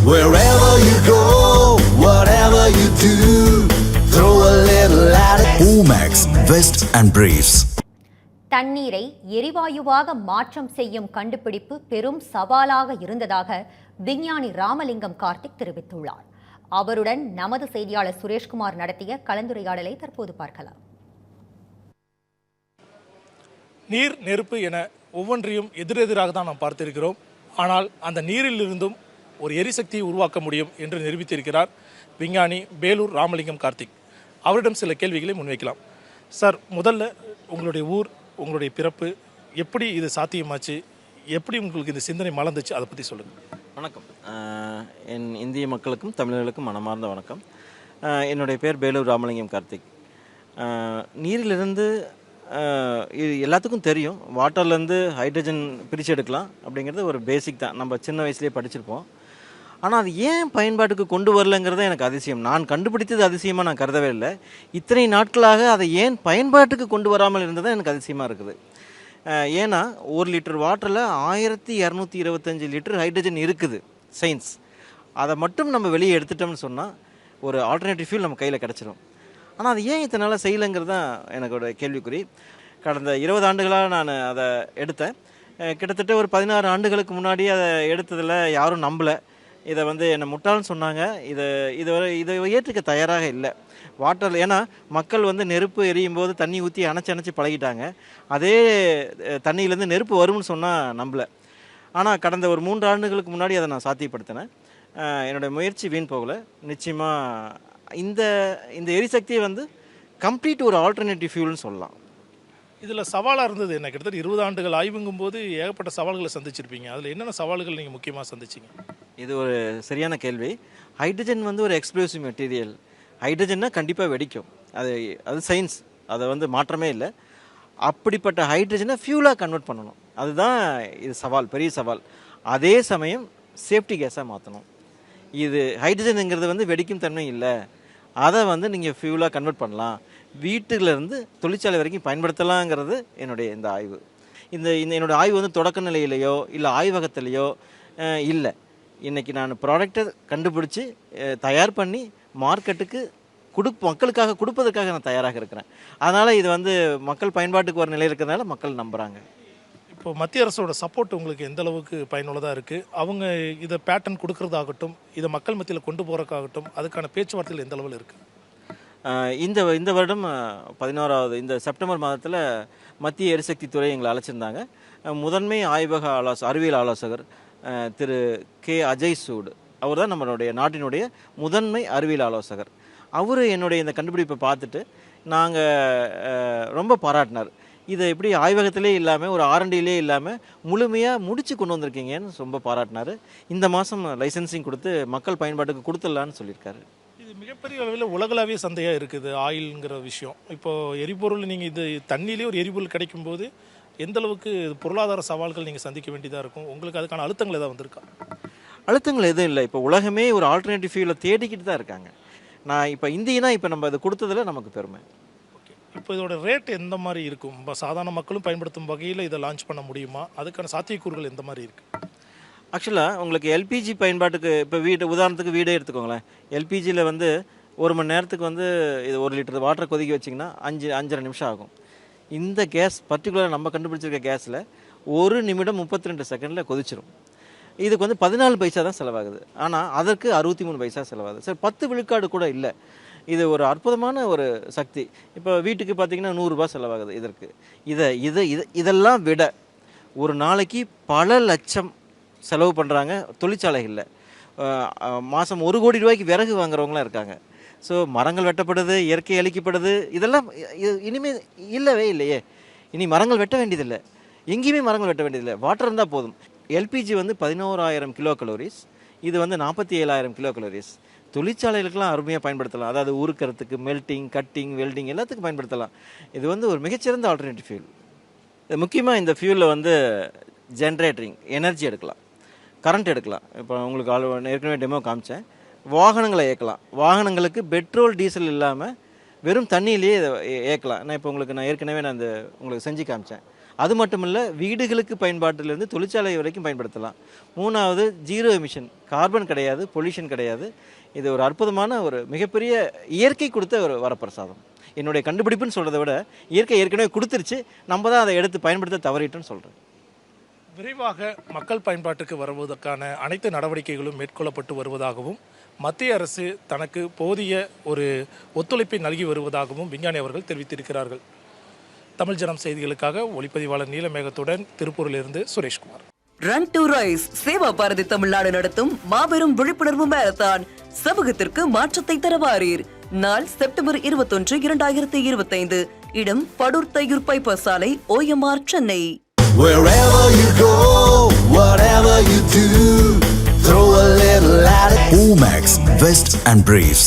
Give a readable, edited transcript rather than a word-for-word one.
Wherever you go, whatever you do, throw a little at it. Omax, Vest and Briefs. தண்ணீரை எரிவாயுவாக மாற்றம் செய்யும் கண்டுபிடிப்பு பெரும் சவாலாக இருந்ததாக விஞ்ஞானி ராமலிங்கம் கார்த்திக் தெரிவித்துள்ளார். அவருடன் நமது செய்தியாளர் சுரேஷ்குமார் நடத்திய கலந்துரையாடலை தற்போது பார்க்கலாம். நீர், நெருப்பு என ஒவ்வொன்றையும் எதிரெதிராக தான் நாம் பார்த்திருக்கிறோம். ஆனால் அந்த நீரிலிருந்தும் ஒரு எரிசக்தியை உருவாக்க முடியும் என்று நிரூபித்திருக்கிறார் விஞ்ஞானி பேலூர் ராமலிங்கம் கார்த்திக். அவரிடம் சில கேள்விகளை முன்வைக்கலாம். சார், முதல்ல உங்களுடைய ஊர், உங்களுடைய பிறப்பு, எப்படி இது சாத்தியமாச்சு, எப்படி உங்களுக்கு இந்த சிந்தனை மலர்ந்துச்சு, அதை பற்றி சொல்லுங்கள். வணக்கம். என் இந்திய மக்களுக்கும் தமிழர்களுக்கும் மனமார்ந்த வணக்கம். என்னுடைய பேர் பேலூர் ராமலிங்கம் கார்த்திக். நீரிலிருந்து இது எல்லாத்துக்கும் தெரியும், வாட்டர்லேருந்து ஹைட்ரஜன் பிரித்து எடுக்கலாம் அப்படிங்கிறது ஒரு பேசிக் தான், நம்ம சின்ன வயசுலேயே படிச்சிருப்போம். ஆனால் அது ஏன் பயன்பாட்டுக்கு கொண்டு வரலங்கிறது எனக்கு அதிசயம். நான் கண்டுபிடித்தது அதிசயமாக நான் கருதவே இல்லை. இத்தனை நாட்களாக அதை ஏன் பயன்பாட்டுக்கு கொண்டு வராமல் இருந்தது எனக்கு அதிசயமாக இருக்குது. ஏன்னா 1 லிட்டர் வாட்டரில் 1225 லிட்டர் ஹைட்ரஜன் இருக்குது சயின்ஸ். அதை மட்டும் நம்ம வெளியே எடுத்துட்டோம்னு சொன்னால் ஒரு ஆல்டர்னேட்டிவ் ஃபியூல் நம்ம கையில் கிடச்சிரும். ஆனால் அது ஏன் இத்தனை நாளாக செய்யலைங்கிறது தான் எனக்கோட கேள்விக்குறி. கடந்த 20 ஆண்டுகளாக நான் அதை எடுத்தேன். கிட்டத்தட்ட ஒரு 16 ஆண்டுகளுக்கு முன்னாடி அதை எடுத்ததில் யாரும் நம்பலை. இதை என்னை முட்டாள்னு சொன்னாங்க. இதை ஏற்றுக்க தயாராக இல்லை. வாட்டரில் ஏன்னா மக்கள் நெருப்பு எரியும் போது தண்ணி ஊற்றி அணைச்சி பழகிட்டாங்க. அதே தண்ணியிலேருந்து நெருப்பு வரும்னு சொன்னால் நம்பலை. ஆனால் கடந்த ஒரு 3 ஆண்டுகளுக்கு முன்னாடி அதை நான் சாத்தியப்படுத்தினேன். என்னுடைய முயற்சி வீண் போகலை. நிச்சயமாக இந்த எரிசக்தியை கம்ப்ளீட் ஒரு ஆல்டர்னேட்டிவ் ஃபியூல்னு சொல்லலாம். இதில் சவாலாக இருந்தது என்ன? கிட்டத்தட்ட 20 ஆண்டுகள் ஆய்வுங்கும் போது ஏகப்பட்ட சவால்களை சந்திச்சிருப்பீங்க. அதில் என்னென்ன சவால்கள் நீங்கள் முக்கியமாக சந்திச்சிங்க? இது ஒரு சரியான கேள்வி. ஹைட்ரஜன் ஒரு எக்ஸ்ப்ளோசிவ் மெட்டீரியல். ஹைட்ரஜன்னா கண்டிப்பாக வெடிக்கும். அது சயின்ஸ், அதை மாற்றமே இல்லை. அப்படிப்பட்ட ஹைட்ரஜனை ஃபியூலாக கன்வெர்ட் பண்ணணும். அதுதான் இது சவால், பெரிய சவால். அதே சமயம் சேஃப்டி கேஸாக மாற்றணும். இது ஹைட்ரஜனுங்கிறது வெடிக்கும் தன்மை இல்லை. அதை நீங்கள் ஃபியூலாக கன்வெர்ட் பண்ணலாம், வீட்டிலேருந்து தொழிற்சாலை வரைக்கும் பயன்படுத்தலாங்கிறது என்னுடைய இந்த ஆய்வு. என்னோடய ஆய்வு தொடக்க நிலையிலையோ இல்லை ஆய்வகத்திலையோ இல்லை. இன்றைக்கி நான் ப்ராடக்டை கண்டுபிடிச்சி தயார் பண்ணி மார்க்கெட்டுக்கு மக்களுக்காக கொடுப்பதற்காக நான் தயாராக இருக்கிறேன். அதனால் இது மக்கள் பயன்பாட்டுக்கு வர நிலையில் இருக்கிறதுனால மக்கள் நம்புகிறாங்க. இப்போ மத்திய அரசோட சப்போர்ட் உங்களுக்கு எந்த அளவுக்கு பயனுள்ளதாக இருக்குது? அவங்க இதை பேட்டன் கொடுக்கறதாகட்டும், இதை மக்கள் மத்தியில் கொண்டு போகிறக்காகட்டும், அதுக்கான பேச்சுவார்த்தைகள் எந்த அளவில் இருக்குது? இந்த வருடம் 11வது இந்த செப்டம்பர் மாதத்தில் மத்திய எரிசக்தி துறை எங்களை அழைச்சிருந்தாங்க. முதன்மை ஆய்வக அறிவியல் ஆலோசகர் திரு கே அஜய் சூடு, அவர் தான் நம்மளுடைய நாட்டினுடைய முதன்மை அறிவியல் ஆலோசகர். அவர் என்னுடைய இந்த கண்டுபிடிப்பை பார்த்துட்டு ரொம்ப பாராட்டினார். இதை எப்படி ஆய்வகத்திலே இல்லாமல் ஒரு ஆர்என்டிலே இல்லாமல் முழுமையாக முடித்து கொண்டு வந்திருக்கீங்கன்னு ரொம்ப பாராட்டினார். இந்த மாதம் லைசன்சிங் கொடுத்து மக்கள் பயன்பாட்டுக்கு கொடுத்துடலான்னு சொல்லியிருக்காரு. இது மிகப்பெரிய அளவில் உலகளாவிய சந்தையாக இருக்குது ஆயில்ங்கிற விஷயம். இப்போது எரிபொருள் நீங்கள் இது தண்ணியிலே ஒரு எரிபொருள் கிடைக்கும் போது எந்த அளவுக்கு பொருளாதார சவால்கள் நீங்கள் சந்திக்க வேண்டியதாக இருக்கும்? உங்களுக்கு அதுக்கான அழுத்தங்கள் எதாவது வந்திருக்கா? அழுத்தங்கள் எதுவும் இல்லை. இப்போ உலகமே ஒரு ஆல்டர்னேட்டிவ் ஃபியூலை தேடிக்கிட்டு தான் இருக்காங்க. நான் இப்போ இந்தியனா இப்போ நம்ம அதை கொடுத்ததில் நமக்கு பெருமை. ஓகே, இப்போ இதோட ரேட் எந்த மாதிரி இருக்கும்? சாதாரண மக்களும் பயன்படுத்தும் வகையில் இதை லான்ச் பண்ண முடியுமா? அதுக்கான சாத்தியக்கூறுகள் எந்த மாதிரி இருக்குது? ஆக்சுவலாக உங்களுக்கு எல்பிஜி பயன்பாட்டுக்கு இப்போ உதாரணத்துக்கு வீடே எடுத்துக்கோங்களேன். எல்பிஜியில் 1 மணி நேரத்துக்கு இது 1 லிட்டர் வாட்டரை கொதிக்க வச்சிங்கன்னா 5.5 நிமிஷம் ஆகும். இந்த கேஸ் பர்டிகுலராக நம்ம கண்டுபிடிச்சிருக்க கேஸில் 1 நிமிடம் 32 செகண்டில் கொதிச்சிடும். இதுக்கு 14 பைசா தான் செலவாகுது. ஆனால் அதற்கு 63 பைசா செலவாகுது. சரி, 10 விழுக்காடு கூட இல்லை. இது ஒரு அற்புதமான ஒரு சக்தி. இப்போ வீட்டுக்கு பார்த்தீங்கன்னா 100 ரூபா செலவாகுது இதற்கு. இதெல்லாம் விட ஒரு நாளைக்கு பல லட்சம் செலவு பண்ணுறாங்க தொழிற்சாலைகளில். மாதம் 1 கோடி ரூபாய்க்கு விறகு வாங்குறவங்களாம் இருக்காங்க. ஸோ மரங்கள் வெட்டப்படுது, இயற்கை அழிக்கப்படுது. இதெல்லாம் இனிமேல் இல்லவே இல்லையே. இனி மரங்கள் வெட்ட வேண்டியதில்லை, எங்கேயுமே மரங்கள் வெட்ட வேண்டியதில்லை. வாட்டர் இருந்தால் போதும். எல்பிஜி 11,000 கிலோ கலோரிஸ், இது 47,000 கிலோ கலோரிஸ். தொழிற்சாலைகளுக்கெல்லாம் அருமையாக பயன்படுத்தலாம். அதாவது உருக்கிறதுக்கு, மெல்ட்டிங், கட்டிங், வெல்டிங் எல்லாத்துக்கும் பயன்படுத்தலாம். இது ஒரு மிகச்சிறந்த ஆல்டர்னேட்டிவ் ஃபியூல். முக்கியமாக இந்த ஃபியூலில் ஜென்ரேட்டரிங் எனர்ஜி எடுக்கலாம், கரண்ட் எடுக்கலாம். இப்போ உங்களுக்கு ஏற்கனவே டெமோ காமிச்சேன். வாகனங்களை இயக்கலாம். வாகனங்களுக்கு பெட்ரோல், டீசல் இல்லாமல் வெறும் தண்ணியிலேயே இதை இயக்கலாம். நான் ஏற்கனவே உங்களுக்கு செஞ்சு காமிச்சேன். அது மட்டும் இல்லை, வீடுகளுக்கு பயன்பாட்டிலிருந்து தொழிற்சாலை வரைக்கும் பயன்படுத்தலாம். 3வது ஜீரோ எமிஷன், கார்பன் கிடையாது, பொல்யூஷன் கிடையாது. இது ஒரு அற்புதமான ஒரு மிகப்பெரிய இயற்கை கொடுத்த ஒரு வரப்பிரசாதம். என்னுடைய கண்டுபிடிப்புன்னு சொல்கிறத விட இயற்கை ஏற்கனவே கொடுத்துருச்சு, நம்ம தான் அதை எடுத்து பயன்படுத்த தவறிட்டோன்னு சொல்கிறேன். விரைவாக மக்கள் பயன்பாட்டுக்கு வருவதற்கான அனைத்து நடவடிக்கைகளும் மேற்கொள்ளப்பட்டு வருவதாகவும் மத்திய அரசு தனக்கு போதிய ஒரு ஒத்துழைப்பை நல்கி வருவதாகவும் விஞ்ஞானி அவர்கள் தெரிவித்திருக்கிறார்கள். தமிழ் ஜனம் செய்திகளுக்காக ஒளிப்பதிவாளர் நீலமேகத்துடன் திருப்பூரிலிருந்து Sureshkumar. Run to rise Seva Bharati Tamil Nadu நடத்தும் மாபெரும் விழிப்புணர்வு மாரத்தான். சமூகத்திற்கு மாற்றத்தை தரவாரீர். நாள் செப்டம்பர் 21, 2025. இடம் படூர் தையூர் பைபாஸ் சாலை, OMR, Chennai. Wherever you go, whatever you do, throw a little at it. Omax, Vest and Briefs.